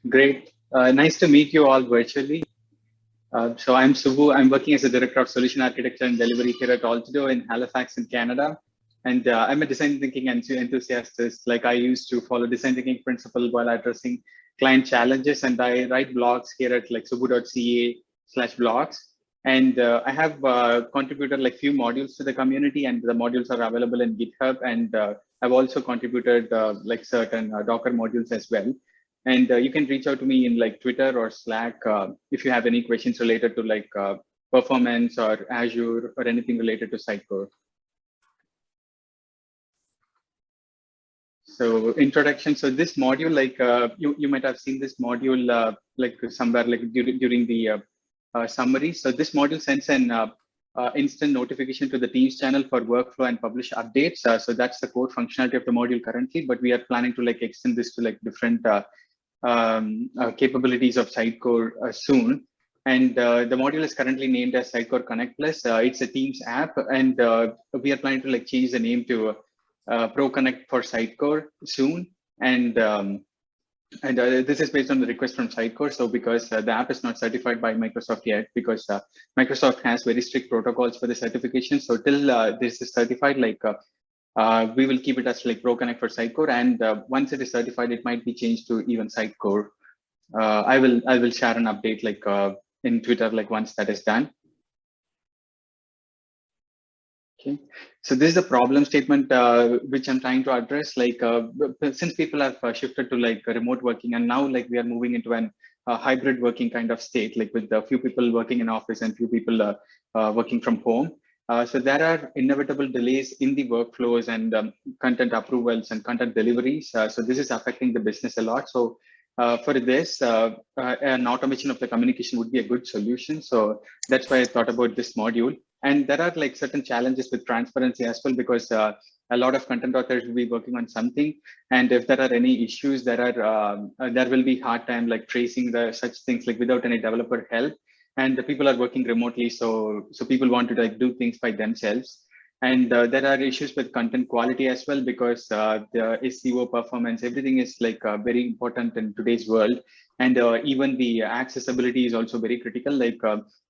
Great. Nice to meet you all virtually. So I'm Subbu. I'm working as a Director of Solution Architecture and Delivery here at Altudo in Halifax in Canada. And I'm a design thinking enthusiast. Like I used to follow design thinking principle while addressing client challenges. And I write blogs here at like subbu.ca/blogs. And I have contributed like few modules to the community, and the modules are available in GitHub. And I've also contributed like certain Docker modules as well. And you can reach out to me in like Twitter or Slack if you have any questions related to like performance or Azure or anything related to Sitecore. So introduction. So this module, like you might have seen this module like somewhere like during the summary. So this module sends an instant notification to the Teams channel for workflow and publish updates. So that's the core functionality of the module currently, but we are planning to like extend this to like different capabilities of Sitecore soon. And the module is currently named as Sitecore Connect Plus. It's a Teams app, and we are planning to like change the name to Pro Connect for Sitecore soon. And this is based on the request from Sitecore. So because the app is not certified by Microsoft yet, because Microsoft has very strict protocols for the certification. So till this is certified, like we will keep it as like Pro Connect for Sitecore, and once it is certified, it might be changed to even Sitecore. I will share an update like in Twitter like once that is done. Okay, so this is a problem statement which I'm trying to address. Like since people have shifted to like remote working, and now like we are moving into an hybrid working kind of state, like with a few people working in office and few people working from home. So there are inevitable delays in the workflows and content approvals and content deliveries. So this is affecting the business a lot. So for this, an automation of the communication would be a good solution. So that's why I thought about this module. And there are like certain challenges with transparency as well, because a lot of content authors will be working on something, and if there are any issues, there will be hard time like tracing the such things like without any developer help. And the people are working remotely, so people want to like do things by themselves. And there are issues with content quality as well, because the SEO performance, everything is like very important in today's world. And even the accessibility is also very critical. Like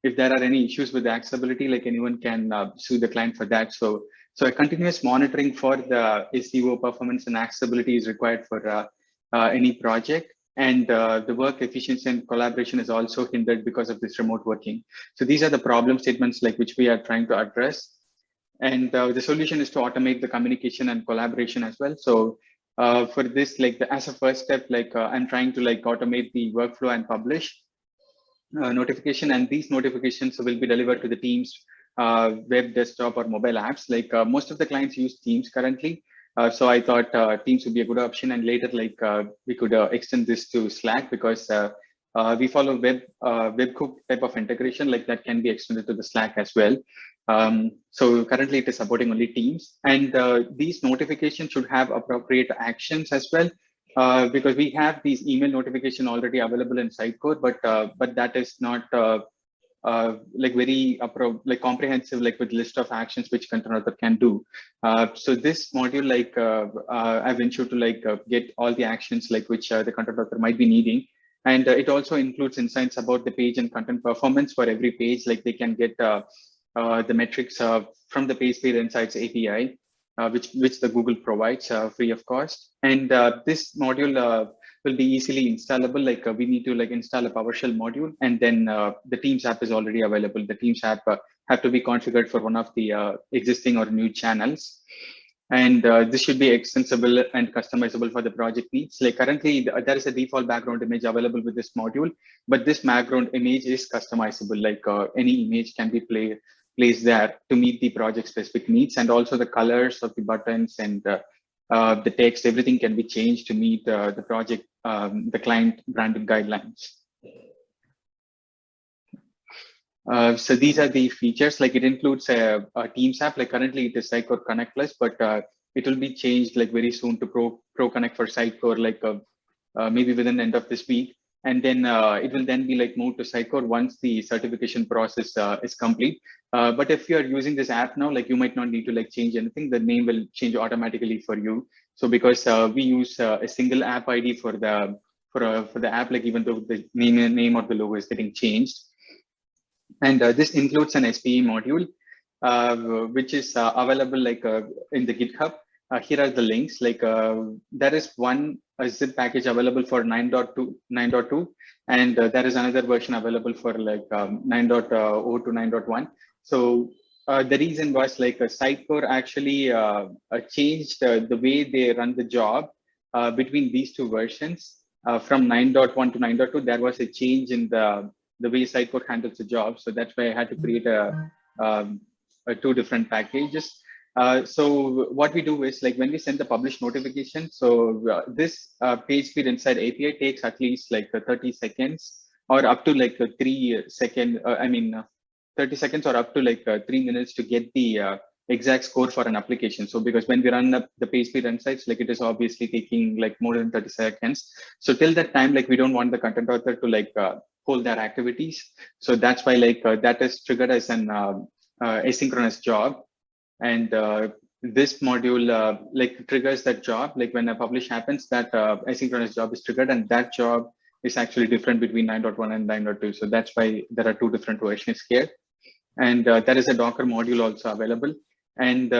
if there are any issues with the accessibility, like anyone can sue the client for that. So a continuous monitoring for the SEO performance and accessibility is required for any project. And the work efficiency and collaboration is also hindered because of this remote working. So these are the problem statements like which we are trying to address. And the solution is to automate the communication and collaboration as well. So for this, like as a first step, like I'm trying to like automate the workflow and publish notification, and these notifications will be delivered to the Teams web, desktop, or mobile apps. Like most of the clients use Teams currently. So I thought Teams would be a good option, and later like we could extend this to Slack, because we follow webhook type of integration, like that can be extended to the Slack as well. So currently it is supporting only Teams, and these notifications should have appropriate actions as well, because we have these email notification already available in Sitecore, but that is not like very like comprehensive, like with list of actions which content author can do. So this module, like I've ensured to like get all the actions like which the content author might be needing. And it also includes insights about the page and content performance for every page. Like they can get the metrics from the page speed insights API, which the Google provides free of cost. And this module will be easily installable. Like we need to like install a PowerShell module, and then the Teams app is already available. The Teams app have to be configured for one of the existing or new channels. And this should be extensible and customizable for the project needs. Like currently, there is a default background image available with this module, but this background image is customizable. Like any image can be placed there to meet the project specific needs, and also the colors of the buttons and the text, everything can be changed to meet the project, the client branding guidelines. So these are the features. Like it includes a Teams app. Like currently it is Sitecore Connect Plus, but it will be changed like very soon to Pro Connect for Sitecore, like maybe within the end of this week. And then it will then be like moved to Sitecore once the certification process is complete. But if you are using this app now, like you might not need to like change anything. The name will change automatically for you. So because we use a single app ID for for the app, like even though the name of the logo is getting changed. And this includes an SPE module, which is available like in the GitHub. Here are the links. Like there is one zip package available for 9.2, and there is another version available for like 9.0 to 9.1. So the reason was like Sitecore actually changed the way they run the job between these two versions. From 9.1 to 9.2, there was a change in the way Sitecore handles the job. So that's why I had to create two different packages. So what we do is like when we send the publish notification, so this page speed inside API takes at least like 30 seconds or up to like 3 seconds. 30 seconds or up to like 3 minutes to get the exact score for an application. So because when we run up the page speed insights, like it is obviously taking like more than 30 seconds. So till that time, like we don't want the content author to like hold their activities. So that's why like that is triggered as an asynchronous job. And this module like triggers that job. Like when a publish happens, that asynchronous job is triggered, and that job is actually different between 9.1 and 9.2. So that's why there are two different versions here. And there is a Docker module also available. And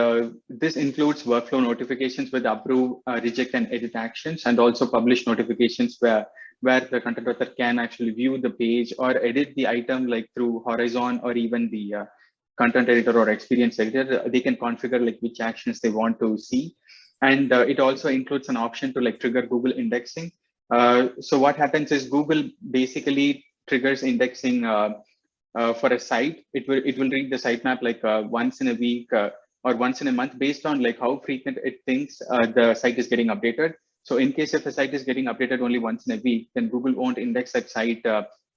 this includes workflow notifications with approve, reject, and edit actions, and also publish notifications where the content author can actually view the page or edit the item like through Horizon or even the content editor or experience editor. They can configure like which actions they want to see. And it also includes an option to like trigger Google indexing. So what happens is Google basically triggers indexing for a site. It will read the sitemap like once in a week or once in a month based on like how frequent it thinks the site is getting updated. So in case if a site is getting updated only once in a week, then Google won't index that site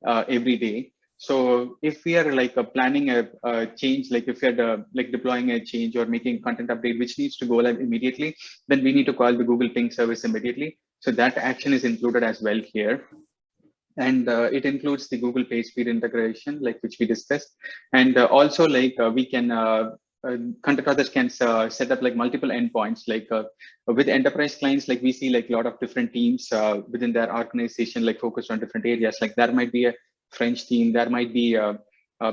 every day. So if we are like planning a change, like if we are like deploying a change or making content update which needs to go live immediately, then we need to call the Google Ping service immediately. So that action is included as well here. And it includes the Google PageSpeed integration, like which we discussed. And also like we can, content authors can set up like multiple endpoints, like with enterprise clients, like we see like a lot of different teams within their organization, like focused on different areas. Like there might be a French team, there might be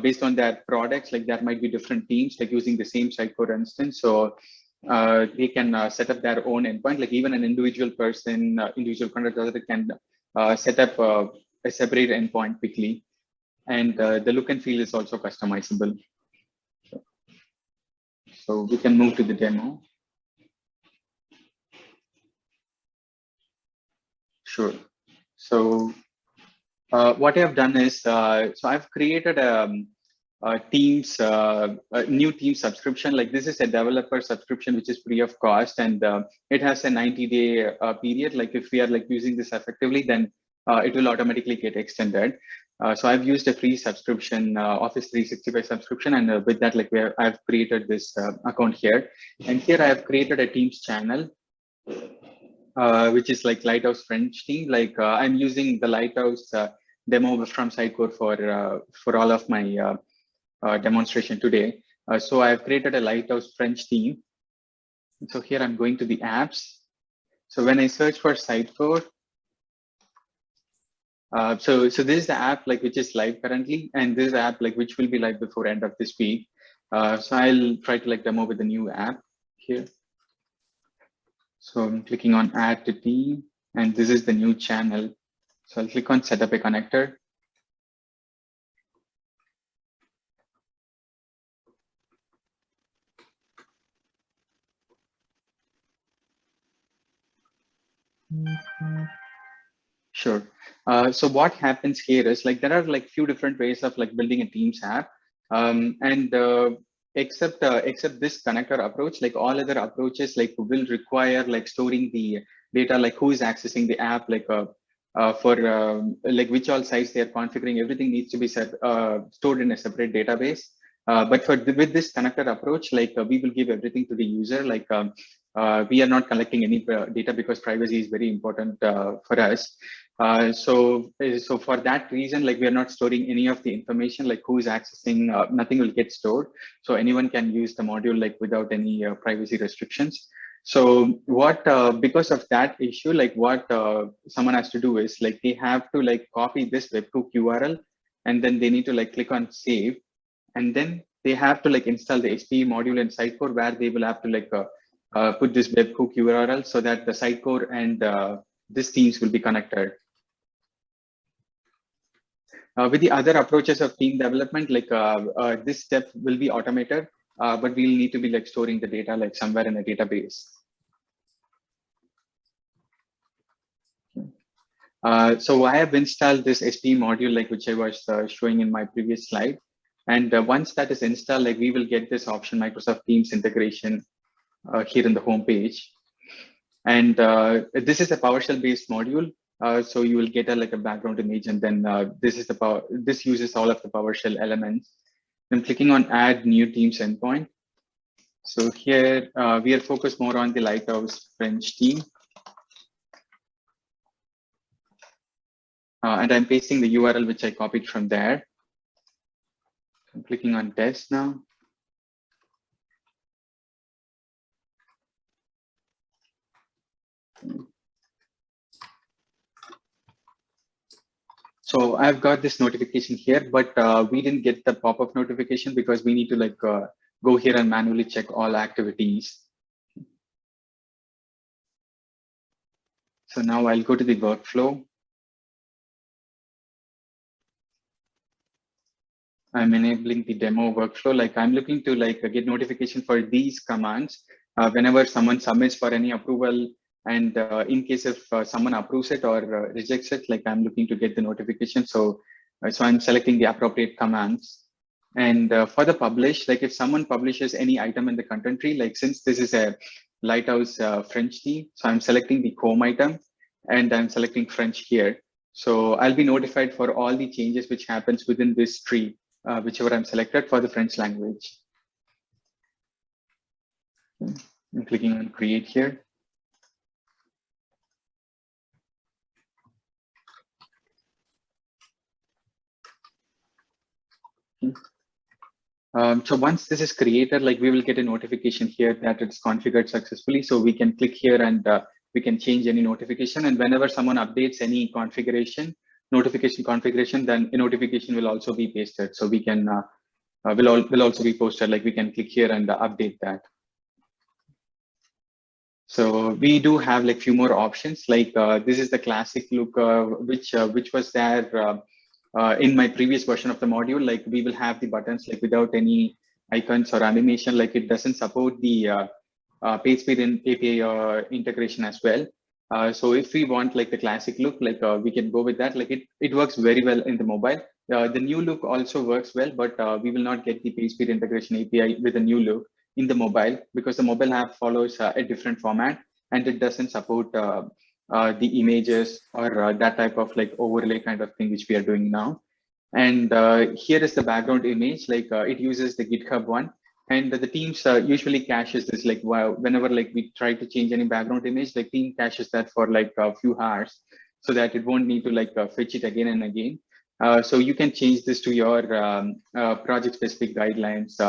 based on their products, like there might be different teams like using the same Sitecore instance. So they can set up their own endpoint, like even an individual person, individual content author can set up a separate endpoint quickly. And the look and feel is also customizable. So we can move to the demo. Sure. So what I have done is, so I've created a Teams, a new Teams subscription. Like this is a developer subscription, which is free of cost, and it has a 90-day period. Like if we are like using this effectively, then it will automatically get extended. So I've used a free subscription, Office 365 subscription, and with that, like I've created this account here, and here I have created a Teams channel, which is like Lighthouse French team. Like I'm using the Lighthouse demo from Sitecore for all of my demonstration today. So I've created a Lighthouse French team. So here I'm going to the apps. So when I search for Sitecore, so this is the app like which is live currently, and this app like which will be live before end of this week. So I'll try to like demo with the new app here. So I'm clicking on add to team, and this is the new channel. So I'll click on set up a connector. Sure. So what happens here is like there are like few different ways of like building a Teams app, and except this connector approach, like all other approaches like will require like storing the data, like who is accessing the app, like for like which all sites they are configuring. Everything needs to be stored in a separate database. But with this connector approach, like we will give everything to the user. Like we are not collecting any data because privacy is very important for us. So for that reason, like we are not storing any of the information, like who is accessing, nothing will get stored. So anyone can use the module like without any privacy restrictions. So what because of that issue, like what someone has to do is like they have to like copy this webhook URL, and then they need to like click on save, and then they have to like install the SPE module in Sitecore, where they will have to like put this webhook URL so that the Sitecore and this Teams will be connected. With the other approaches of team development, like this step will be automated, but we'll need to be like storing the data like somewhere in a database. So I have installed this SPE module, like which I was showing in my previous slide. And once that is installed, like we will get this option, Microsoft Teams integration, here in the home page. And this is a PowerShell based module. So you will get like a background image, and then this uses all of the PowerShell elements. I'm clicking on add new Teams endpoint. So here we are focused more on the Lighthouse French team. And I'm pasting the URL which I copied from there. I'm clicking on test now. So I've got this notification here, but we didn't get the pop-up notification because we need to like go here and manually check all activities. So now I'll go to the workflow. I'm enabling the demo workflow. Like I'm looking to like get notification for these commands whenever someone submits for any approval, and in case if someone approves it or rejects it, like I'm looking to get the notification. So I'm selecting the appropriate commands. And for the publish, like if someone publishes any item in the content tree, like since this is a Lighthouse French team, so I'm selecting the home item and I'm selecting French here. So I'll be notified for all the changes which happens within this tree, whichever I'm selected for the French language. I'm clicking on create here. So once this is created, like we will get a notification here that it's configured successfully. So we can click here and we can change any notification. And whenever someone updates any notification configuration, then a notification will also be pasted. So we can will also be posted. Like we can click here and update that. So we do have like few more options. Like this is the classic look, which was there in my previous version of the module. Like we will have the buttons like without any icons or animation. Like it doesn't support the page speed API integration as well. So if we want like the classic look, like we can go with that. Like it works very well in the mobile. The new look also works well, but we will not get the page speed integration API with the new look in the mobile, because the mobile app follows a different format and it doesn't support the images or that type of like overlay kind of thing which we are doing now. And here is the background image, like it uses the GitHub one, and the Teams usually caches this, like whenever like we try to change any background image, like Team caches that for like a few hours so that it won't need to like fetch it again and again. So you can change this to your project specific guidelines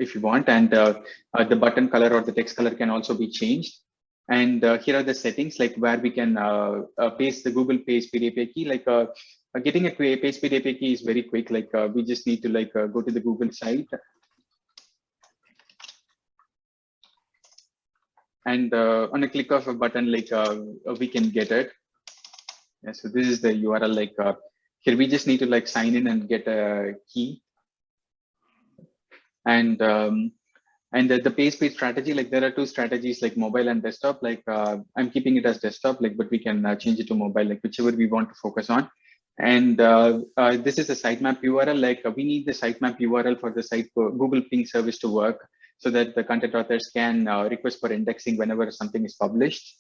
if you want, and the button color or the text color can also be changed. And here are the settings, like where we can paste the Google Page Speed API key. Like getting a page speed API key is very quick. Like we just need to like go to the Google site, and on a click of a button, like we can get it. Yeah, so this is the URL. Like here we just need to like sign in and get a key. And the page speed strategy, like there are two strategies, like mobile and desktop. Like I'm keeping it as desktop, like, but we can change it to mobile, like whichever we want to focus on. And this is a sitemap URL. Like we need the sitemap URL for the site for Google Ping service to work, so that the content authors can request for indexing whenever something is published.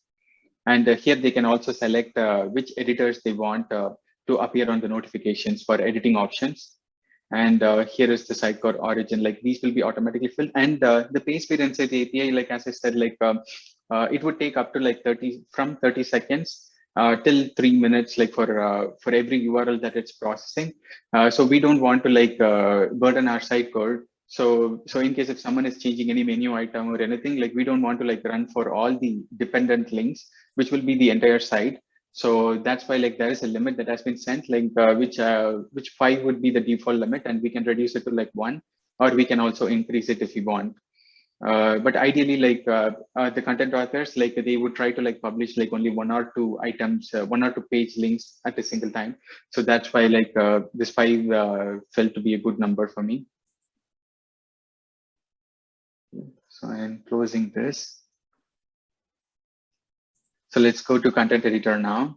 And here they can also select which editors they want to appear on the notifications for editing options. And here is the Sitecore origin. Like these will be automatically filled. And the page speed inside the API, like as I said, like it would take up to like 30 seconds till 3 minutes, like for every URL that it's processing. So we don't want to like burden our Sitecore So in case if someone is changing any menu item or anything, like we don't want to like run for all the dependent links, which will be the entire site. So that's why like there is a limit that has been sent, like which 5 would be the default limit, and we can reduce it to like 1, or we can also increase it if we want. But ideally, like the content authors, like they would try to like publish like only 1 or 2 items, 1 or 2 page links at a single time. So that's why like this 5 felt to be a good number for me. So I'm closing this. So let's go to content editor now.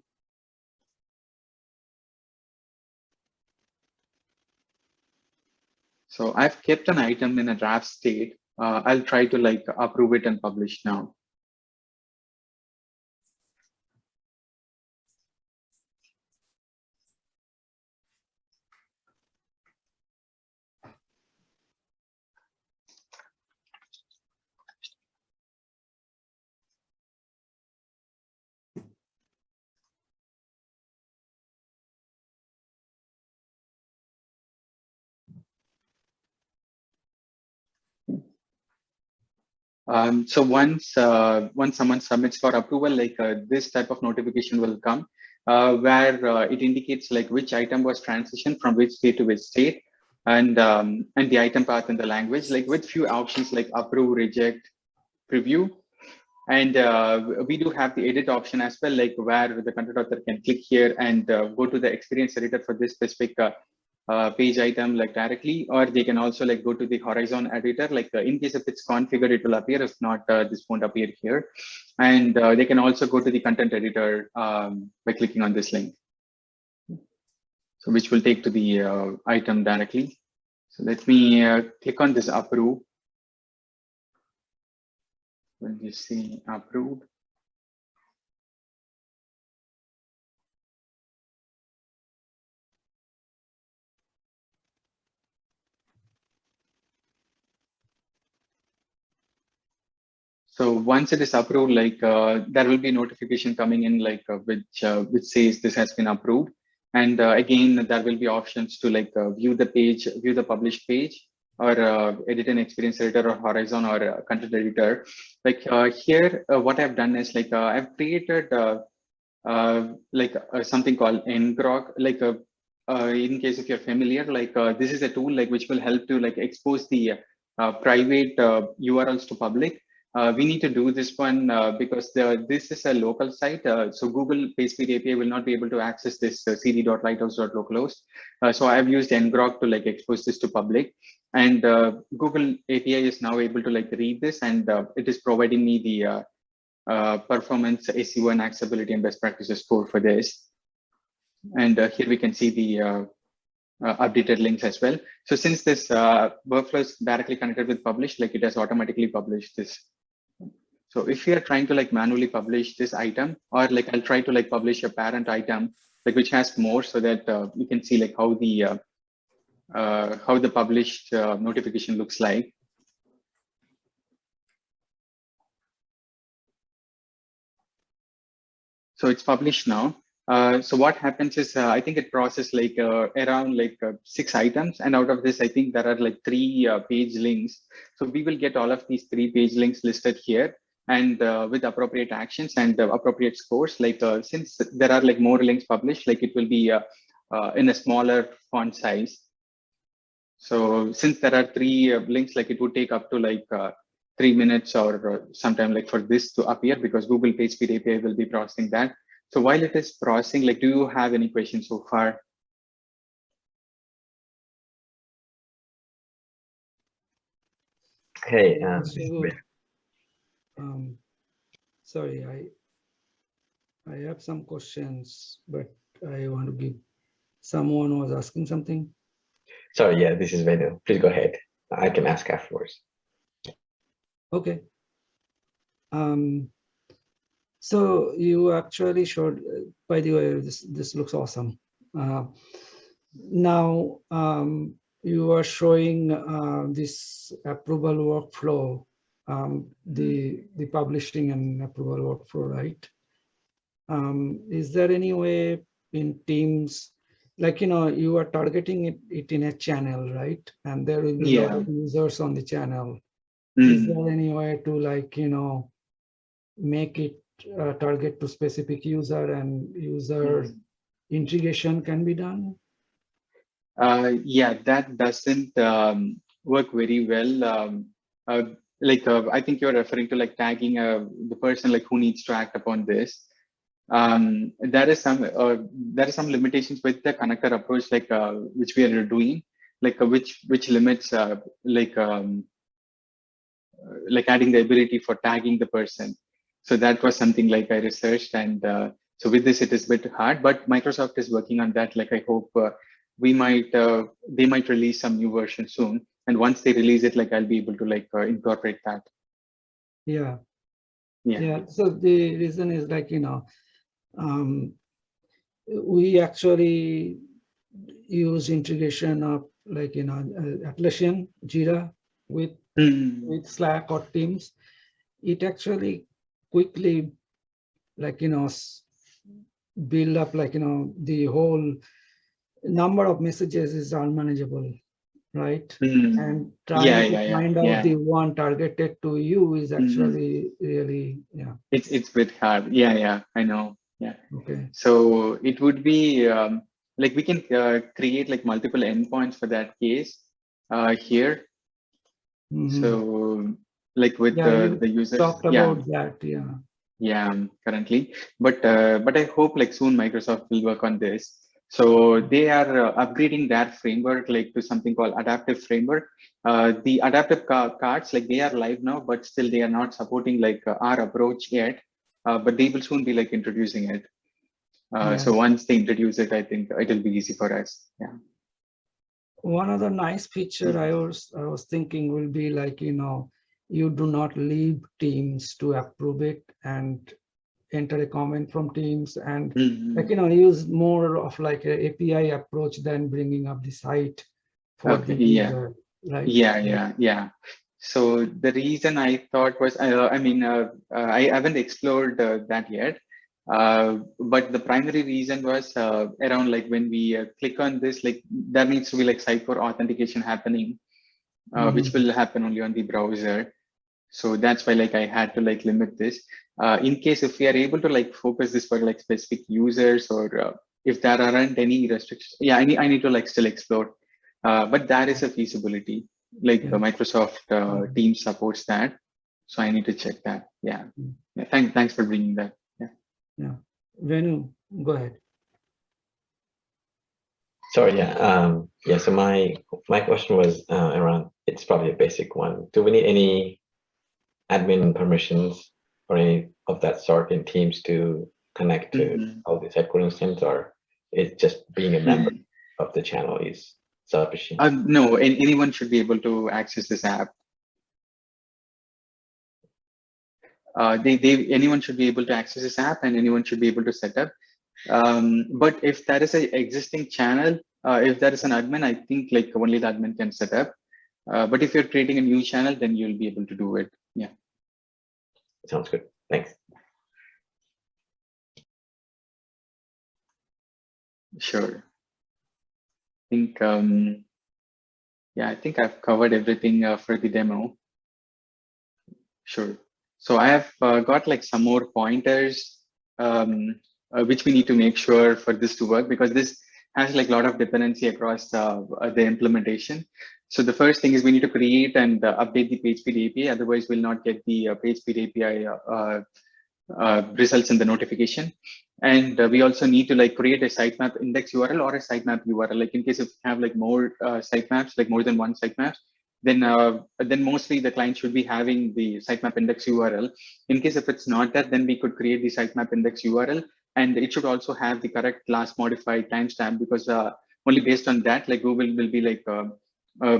So I've kept an item in a draft state. I'll try to like approve it and publish now. So once someone submits for approval, like this type of notification will come where it indicates like which item was transitioned from which state to which state, and the item path in the language, like with few options like approve, reject, preview. And we do have the edit option as well, like where the content author can click here and go to the experience editor for this specific page item like directly, or they can also like go to the horizon editor, like in case if it's configured, it will appear. If not, this won't appear here. And they can also go to the content editor by clicking on this link. So which will take to the item directly. So let me click on this approve. When you see approved, so once it is approved, like there will be notification coming in, like which says this has been approved. And again, there will be options to like view the page, view the published page, or edit an experience editor or horizon or content editor. Like here, what I've done is like I've created something called ngrok. Like in case if you're familiar, like this is a tool like which will help to like expose the private URLs to public. We need to do this one because this is a local site. So Google PageSpeed API will not be able to access this cd.lighthouse.localhost. So I've used ngrok to like expose this to public. And Google API is now able to like read this, and it is providing me the performance, SEO, and accessibility and best practices score for this. And here we can see the updated links as well. So since this workflow is directly connected with publish, like it has automatically published this. So if you are trying to like manually publish this item, or like I'll try to like publish a parent item, like which has more, so that you can see like how the published notification looks like. So it's published now. So what happens is, I think it processes like around like 6 items, and out of this, I think there are like 3 page links. So we will get all of these 3 page links listed here, and with appropriate actions and appropriate scores. Like since there are like more links published, like it will be in a smaller font size. So since there are 3 links, like it would take up to like 3 minutes or sometime like for this to appear, because Google PageSpeed API will be processing that. So while it is processing, like, do you have any questions so far? Hey, sorry, I have some questions, but I want to give. Someone was asking something. Sorry, yeah, this is Venu. Please go ahead. I can ask afterwards. Okay. So you actually showed, by the way, this looks awesome. Now you are showing this approval workflow, the publishing and approval workflow, right? Is there any way in Teams like, you are targeting it in a channel, right? And there will be a lot Yeah. of users on the channel. Is Mm. there any way to, like, make it target to specific user and user integration can be done? Yeah, that doesn't work very well. I think you're referring to like tagging the person like who needs to act upon this. There is some limitations with the connector approach, which we are doing, which limits like adding the ability for tagging the person. So that was something like I researched, and so with this it is a bit hard, but Microsoft is working on that. Like I hope they might release some new version soon, and once they release it, like I'll be able to incorporate that. Yeah. Yeah. Yeah. So the reason is like, we actually use integration of like, Atlassian, Jira with Mm. Slack or Teams. It actually quickly, like, build up, like, the whole number of messages is unmanageable, right? Mm. And Yeah, trying to yeah, yeah, find out yeah. the one targeted to you is actually really, yeah. It's a bit hard. Yeah, yeah, I know. Yeah. Okay. So it would be like we can create like multiple endpoints for that case here. So like with Yeah, you the users, talked yeah, about that. Yeah. yeah, currently, but I hope like soon Microsoft will work on this. So they are upgrading their framework like to something called adaptive framework. The adaptive cards, like they are live now, but still they are not supporting our approach yet. But they will soon be like introducing it. Yeah. So once they introduce it, I think it will be easy for us. Yeah. One other nice feature I was thinking will be like, you do not leave Teams to approve it and enter a comment from Teams, and like, use more of like a API approach than bringing up the site for the Okay. Yeah. user, right? Yeah. Yeah. Yeah. So the reason I thought was, I haven't explored that yet. But the primary reason was around like when we click on this, like there needs to be like Sitecore authentication happening, which will happen only on the browser. So that's why like I had to like limit this. In case if we are able to like focus this for like specific users, or if there aren't any restrictions, yeah, I need to like still explore. But that is a feasibility. Like Yeah. Microsoft Teams supports that, so I need to check that. Yeah. Yeah. Thanks for bringing that. Yeah. Yeah. Venu, go ahead. Sorry, yeah. So my question was around. It's probably a basic one. Do we need any admin permissions or any of that sort in Teams to connect to all these Sitecore instances, or is just being a member of the channel is sufficient? No, anyone should be able to access this app. Anyone should be able to access this app, and anyone should be able to set up. But if there is an existing channel, if there is an admin, I think like only the admin can set up. But if you're creating a new channel, then you'll be able to do it. Yeah. Sounds good. Thanks. Sure. I think, yeah, I think I've covered everything for the demo. Sure. So I have got like some more pointers, which we need to make sure for this to work, because this has like a lot of dependency across the implementation. So the first thing is we need to create and update the PageSpeed API. Otherwise, we'll not get the PageSpeed API results in the notification. And we also need to like create a sitemap index URL or a sitemap URL. Like in case if you have like more sitemaps, like more than one sitemap, then mostly the client should be having the sitemap index URL. In case if it's not that, then we could create the sitemap index URL, and it should also have the correct last modified timestamp, because only based on that, like Google will be like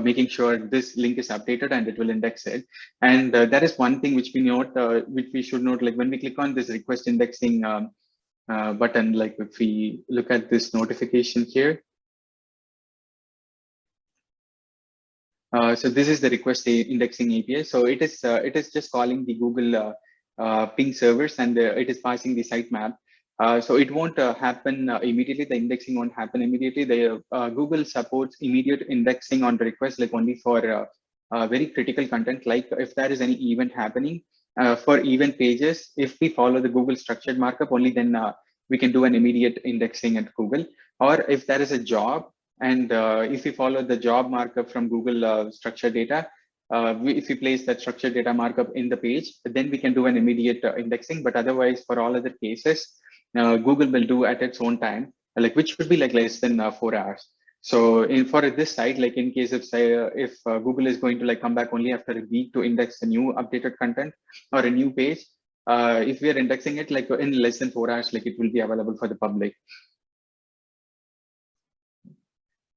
making sure this link is updated and it will index it. And that is one thing which we should note, like when we click on this request indexing button, like if we look at this notification here. So this is the request indexing API. So it is just calling the Google ping servers, and it is passing the sitemap. So it won't happen immediately. The indexing won't happen immediately. The Google supports immediate indexing on request, like only for very critical content. Like if there is any event happening for event pages, if we follow the Google structured markup, only then we can do an immediate indexing at Google. Or if there is a job, and if we follow the job markup from Google structured data, if we place that structured data markup in the page, then we can do an immediate indexing. But otherwise, for all other cases, Google will do at its own time, like which would be like less than 4 hours. So for this site, like in case of say, if Google is going to like come back only after a week to index a new updated content or a new page, if we are indexing it like in less than 4 hours, like it will be available for the public.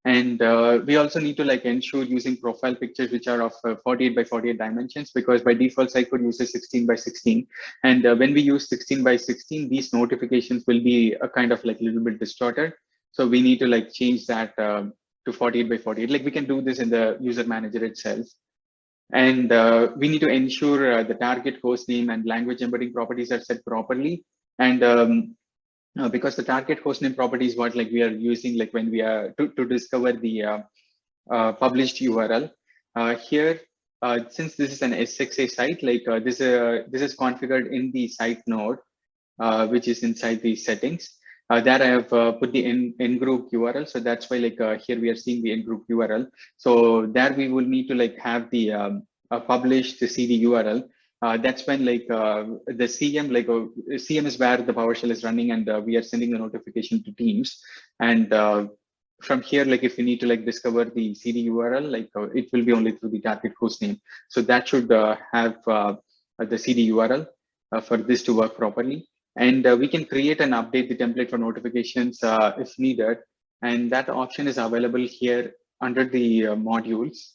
And we also need to like ensure using profile pictures which are of 48 by 48 dimensions, because by default Sitecore uses 16 by 16. And when we use 16 by 16, these notifications will be a kind of like a little bit distorted. So we need to like change that to 48 by 48. Like we can do this in the user manager itself. And we need to ensure the target host name and language embedding properties are set properly. And because the target hostname property is what like we are using like when we are to discover the published URL. Here, since this is an S6A site, like this is configured in the site node, which is inside the settings. There I have put the in group URL, so that's why like here we are seeing the in group URL. So there we will need to like have the publish the CD URL. That's when like the CM, like CM is where the PowerShell is running, and we are sending the notification to Teams. And from here, like if we need to like discover the CD URL, like it will be only through the target host name. So that should have the CD URL for this to work properly. And we can create and update the template for notifications if needed. And that option is available here under the modules.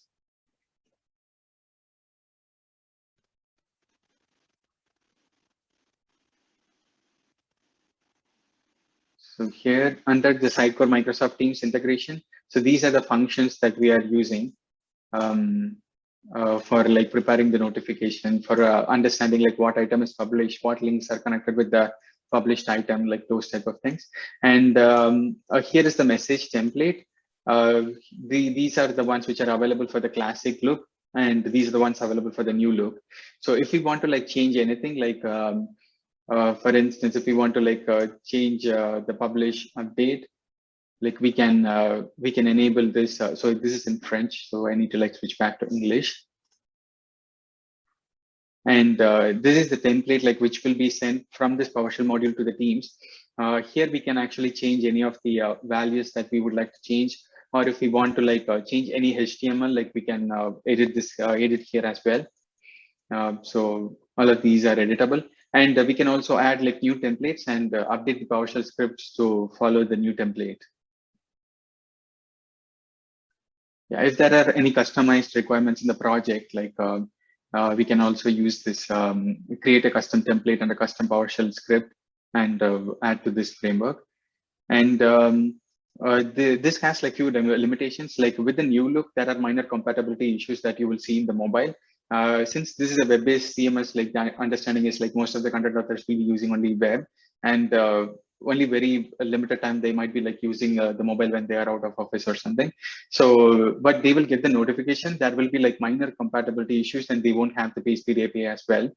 So here under the Sitecore Microsoft Teams integration, so these are the functions that we are using for like preparing the notification, for understanding like what item is published, what links are connected with the published item, like those type of things. And here is the message template. These are the ones which are available for the classic look, and these are the ones available for the new look. So if we want to like change anything, like for instance, if we want to like change the publish update, like we can enable this. So this is in French, so I need to like switch back to English. And this is the template like which will be sent from this PowerShell module to the Teams. Here we can actually change any of the values that we would like to change, or if we want to like change any HTML, like we can edit this edit here as well. So all of these are editable, and we can also add like new templates and update the PowerShell scripts to follow the new template. Yeah, if there are any customized requirements in the project, like we can also use this, create a custom template and a custom PowerShell script and add to this framework. And this has like few limitations. Like with the new look, there are minor compatibility issues that you will see in the mobile. Since this is a web-based CMS, like the understanding is like most of the content authors will be using only web, and only very limited time they might be like using the mobile when they are out of office or something. So, but they will get the notification. There will be like minor compatibility issues, and they won't have the page speed API as well.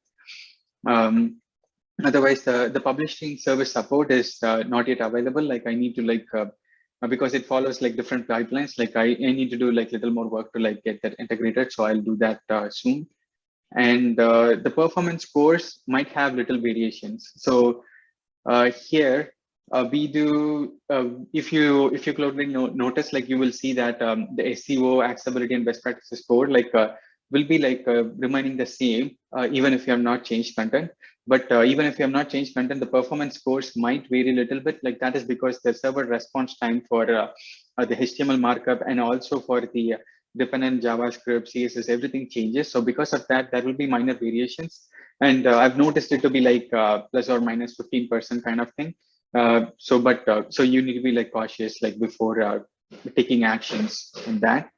Otherwise, the publishing service support is not yet available. Like I need to like because it follows like different pipelines. Like I need to do like little more work to like get that integrated. So I'll do that soon. And the performance scores might have little variations. So here we do, if you closely notice, like you will see that the SEO, accessibility, and best practices score like will be like remaining the same even if you have not changed content. But even if you have not changed content, the performance scores might vary a little bit. Like that is because the server response time for the HTML markup and also for the dependent JavaScript, CSS, everything changes. So because of that, there will be minor variations. And I've noticed it to be like plus or minus 15% kind of thing. So you need to be like cautious like before taking actions on that.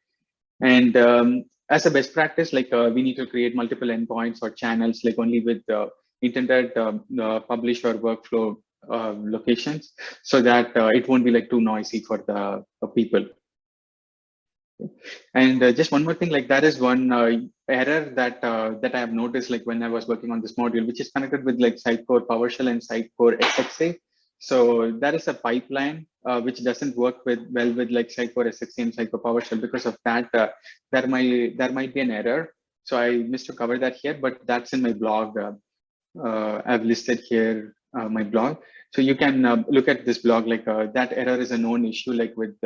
And as a best practice, like we need to create multiple endpoints or channels, like only with intended publish or workflow locations, so that it won't be like too noisy for the people. And just one more thing, like that is one error that that I have noticed, like when I was working on this module, which is connected with like Sitecore PowerShell and Sitecore SXA. So that is a pipeline which doesn't work well with like Sitecore SXA and Sitecore PowerShell. Because of that, there might be an error. So I missed to cover that here, but that's in my blog. I've listed here my blog. So you can look at this blog, like that error is a known issue, like with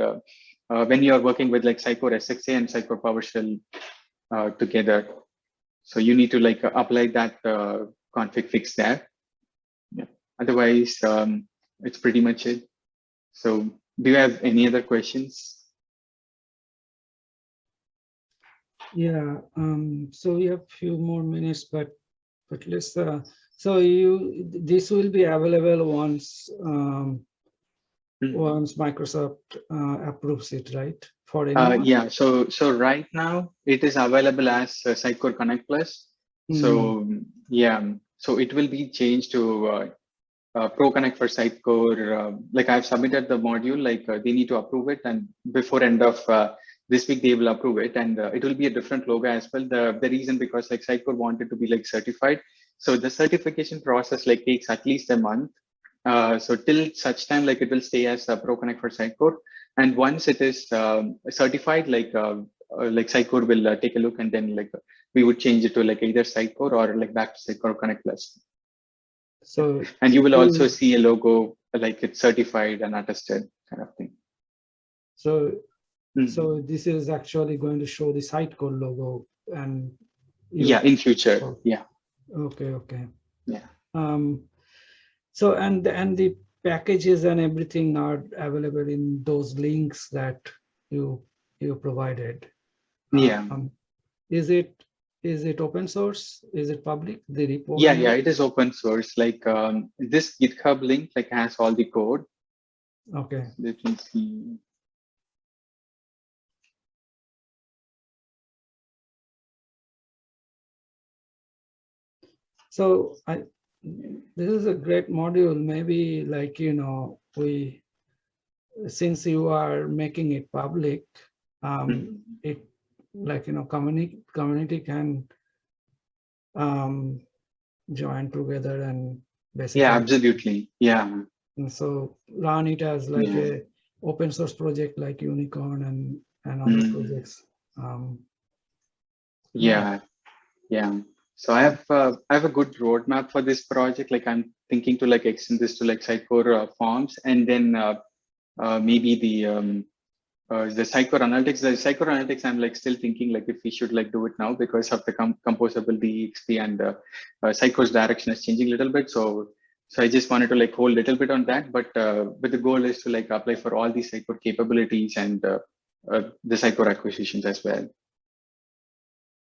when you are working with like Sitecore SXA and Sitecore PowerShell together. So you need to like apply that config fix there. Yeah. Otherwise, it's pretty much it. So do you have any other questions? Yeah, so we have a few more minutes, but let's, so this will be available once once Microsoft approves it, right? For anyone? Yeah, so right now it is available as Sitecore Connect Plus. So yeah, so it will be changed to Pro Connect for Sitecore. Like I've submitted the module, like they need to approve it, and before end of this week they will approve it, and it will be a different logo as well. The reason, because like Sitecore wanted to be like certified, so the certification process like takes at least a month. So till such time, like it will stay as Pro Connect for Sitecore, and once it is certified, like Sitecore will take a look, and then like we would change it to like either Sitecore or like back to Sitecore Connect Plus. So, and you will also see a logo like it's certified and attested kind of thing. So, so this is actually going to show the Sitecore logo, and yeah, in future. Yeah. Okay. Okay. Yeah. So and the packages and everything are available in those links that you provided. Yeah. Is it open source? Is it public? The repo? Yeah, it is open source. Like this GitHub link like has all the code. Okay. Let me see. So this is a great module. Maybe like, since you are making it public, it like, community can join together and basically. Yeah, absolutely. Yeah. And so run it as like a open source project like Unicorn and other projects. Yeah. So I have a good roadmap for this project. Like I'm thinking to like extend this to like Sitecore forms, and then maybe the Sitecore Analytics. The Sitecore Analytics, I'm like still thinking like if we should like do it now because of the composable DXP, and Sitecore's direction is changing a little bit. So I just wanted to like hold a little bit on that, but the goal is to like apply for all these Sitecore capabilities and the Sitecore acquisitions as well.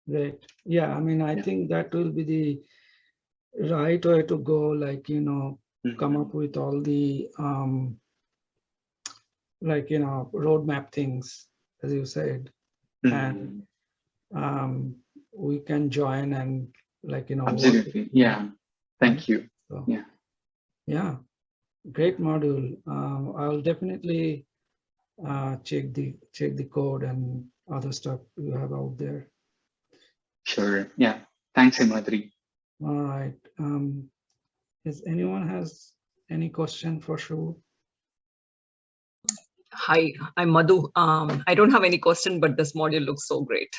Great. Yeah, I mean, I think that will be the right way to go, like, come up with all the, like, roadmap things, as you said. And we can join and like, Absolutely. work. Yeah. Thank you. So, yeah. Yeah. Great module. I'll definitely check the code and other stuff you have out there. Sure. Yeah. Thanks, Himadri. All right. Is anyone has any question for Subbu? Hi, I'm Madhu. I don't have any question, but this module looks so great.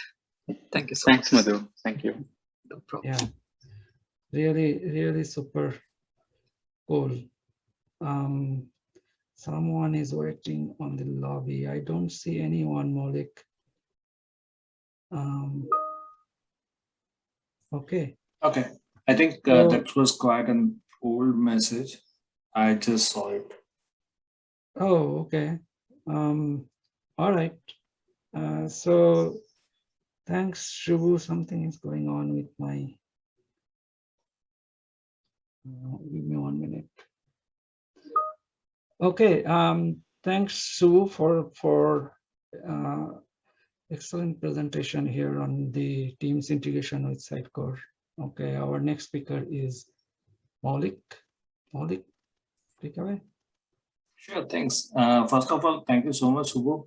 Thank you so much. Thanks, Madhu. Thank you. No problem. Yeah. Really super cool. Someone is waiting on the lobby. I don't see anyone, Maulik. Okay. Okay. I think that was quite an old message. I just saw it. Oh, okay. All right. So thanks, Subbu. Something is going on with my. Give me 1 minute. Okay. Thanks, Subbu, for excellent presentation here on the Teams integration with Sitecore. Okay, our next speaker is Maulik. Maulik. take away. Sure, thanks. First of all, thank you so much, Subbu.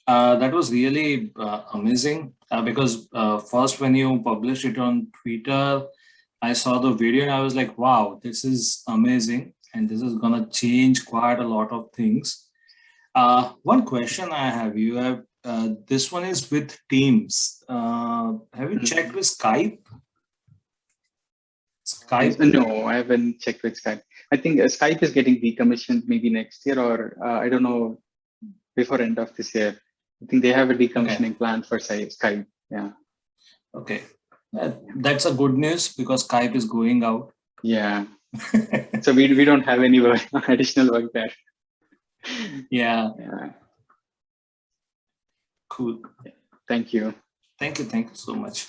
That was really amazing because first when you published it on Twitter, I saw the video and I was like, wow, this is amazing. And this is going to change quite a lot of things. One question I have, this one is with Teams. Have you checked with Skype? No, I haven't checked with Skype. I think Skype is getting decommissioned maybe next year, or I don't know, before end of this year. I think they have a decommissioning plan for Skype. Yeah. Okay. That's a good news because Skype is going out. Yeah. So we don't have any work, additional work there. Yeah. Yeah. Cool. Thank you. Thank you so much.